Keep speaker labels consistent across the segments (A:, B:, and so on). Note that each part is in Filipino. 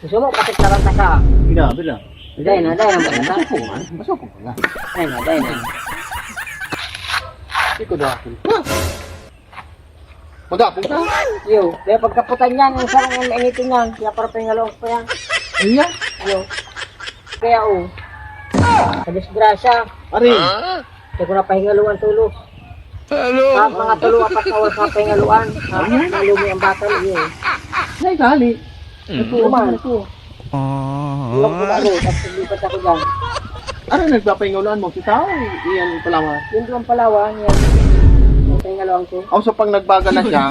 A: Gusto mo, kapit na ranta ka.
B: Bila.
A: Day na maganda.
B: Masupong ka nga.
A: Day na.
B: Ikaw dahil. Magapong ka?
A: Yo, kaya pagkaputan yan, yung sarang yung mainitin yan, kaya para pangalaong pa yan.
B: Iya.
A: Yo. Kaya sa disgrasya,
B: Ari.
A: kaya ko na pahingaluan tulo. Sa mga tulo, apat na oras na pahingaluan. Nalumi ang batal, yun.
B: Ay, gali.
A: Ito man, ito. Ilang ko na tapos lipat ako dyan.
B: Ano nagpapahingulan mo? Si tao, iyan palawa.
A: Yun doon palawan, yan. Ang pahingaluan ko.
B: O so pag nagbaga na siya,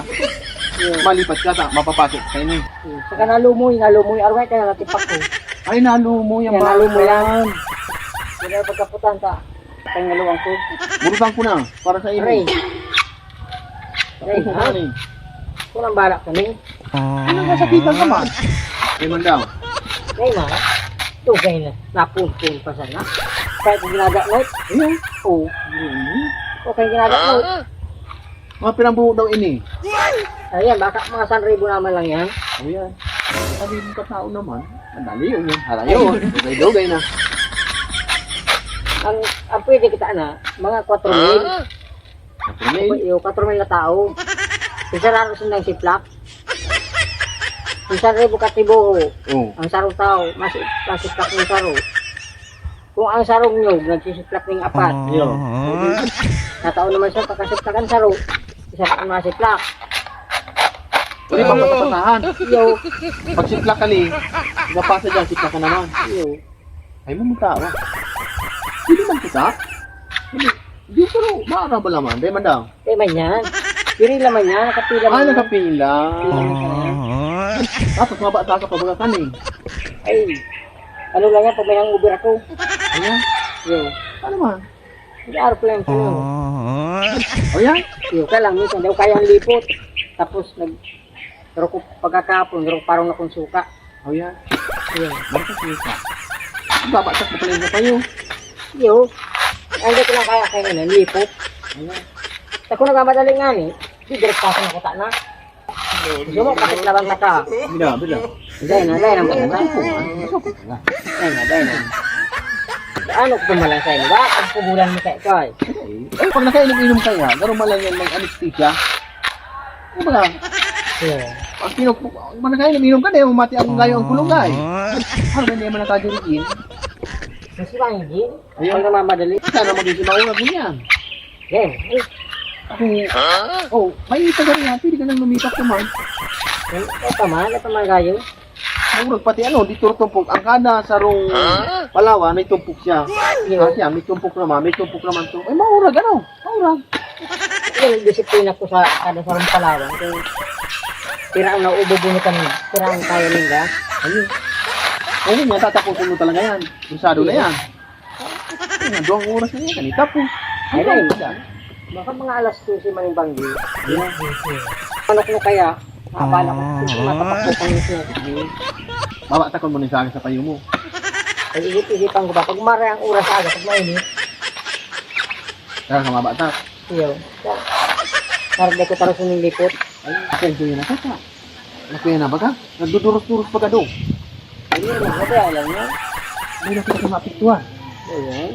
A: Yun.
B: malipat ka ta, mapapasok ka ini.
A: Saka nalumoy, arway kaya natipak ko.
B: Ay, nalumo yan.
A: Yan, nalumoy yan. Kaya pagkaputan ka, pahingaluan ko.
B: Burutan ko na, para sa iyo.
A: Ray,
B: Puso
A: ha?
B: ka ni.
A: Kung ang balak kami.
B: Ano nasakitan ka man? Ay, mandaw.
A: Ray, ma. Tugay na. Napun-pun pa sana. Kahit kung ginagamit.
B: Ayan.
A: Oo. Okay, ginagamit.
B: Mga pinambuho daw ini.
A: Ayan, baka mga 1,000 naman lang yan.
B: Ayan. Sabi mo ka tao naman. Madali yun yun. Halayo. Dugay-dugay na.
A: Ang pwede kita na, mga 4,000.
B: April.
A: 4,000 na tao. Isa raro sundang siplak. Isa ribu katibo.
B: Oh.
A: Ang sarong tao, masiplak ng saro. Kung ang sarong nyo, nagsisiplak ng apat.
B: Yo.
A: Natao naman siya, pagkasiplak ang saro. Isa pa ang masiplak.
B: Pwede bang patapasahan?
A: Yo,
B: Pag siplak ka ni, napasa dyan, siplak ka naman.
A: yo.
B: Ay mo mong tao. Hindi man kita. Hindi pero, maara ba naman? Dahil mandaw.
A: Eh, man yan. Piri laman yan, nakapila man
B: Ah,
A: yan.
B: nakapila. Tapos mabata ka pa mga kanin.
A: Ay, ano lang yan, pag may hangover ako.
B: Ayan.
A: Yo,
B: Ano man?
A: hindi araw ko lang ito.
B: O yan.
A: Yo, kaya lang, minsan daw kaya ang lipot. Tapos, pero ko pagkakapon, pero parang akong suka.
B: O yan.
A: Yo,
B: Bakit ka? Babatak mo pala yung kayo.
A: yo. Hindi ko lang kaya kayo na, lipot.
B: Ayan.
A: Sa kung nagmamadali nga ni, di direct pa ako ta na. Gusto mo, kapit na bang ka?
B: Bila.
A: Day na maganda.
B: Masupong ka nga.
A: Day na. Ano ko tumalang sa'yo, ba? Ang kubulan mo kay Koy.
B: Eh, pag nakainom-inom kaya, gano'n man lang yan mag-anesthesia. Ano ba lang?
A: Yo.
B: Pag nakainom-inom ka na, umati ang gayo ang kulunggay. Ano hindi naman nakadiriin?
A: Mas ba hindi?
B: Ayun.
A: Pag namamadali.
B: Sana maging simaunag mo yan.
A: Game.
B: Oh, may taga rin yan. Pwede ka nang lumipak naman.
A: Ito man gayo.
B: Maurag pati dito tumpok. Ang kada sarong Palawan, may tumpok siya. Kasi may tumpok naman to. Ay, maurag. Maurag.
A: Yung disiplina ko sa kada sarang Palawan. Kung tiraan na ububunutan mo. Tiraan kaya nila.
B: Ayun. Oo, yan, tatapusin mo talaga yan. Usado na yan. Ayun, 2 oras na yan. Kanita po.
A: Ayun.
B: Yan.
A: Baka mga alas 12 man yung banggi.
B: Yan.
A: Manok no kaya? Akala ko kung matapakupan nyo siya.
B: Babatakon mo na sa akin sa payo mo.
A: Ay isip-isipan ko ba? Pag mara ang oras aga, pag mainit.
B: Kaya ka mabatak.
A: Iyo. Naragday ko taros ng lipot.
B: Ay, asenso yun na kata. Nakuya na ba ka? Nagduduros-duros pa ka do.
A: Ayun, kaya alam nyo.
B: May nakita ka mapiktuan.
A: Ayun.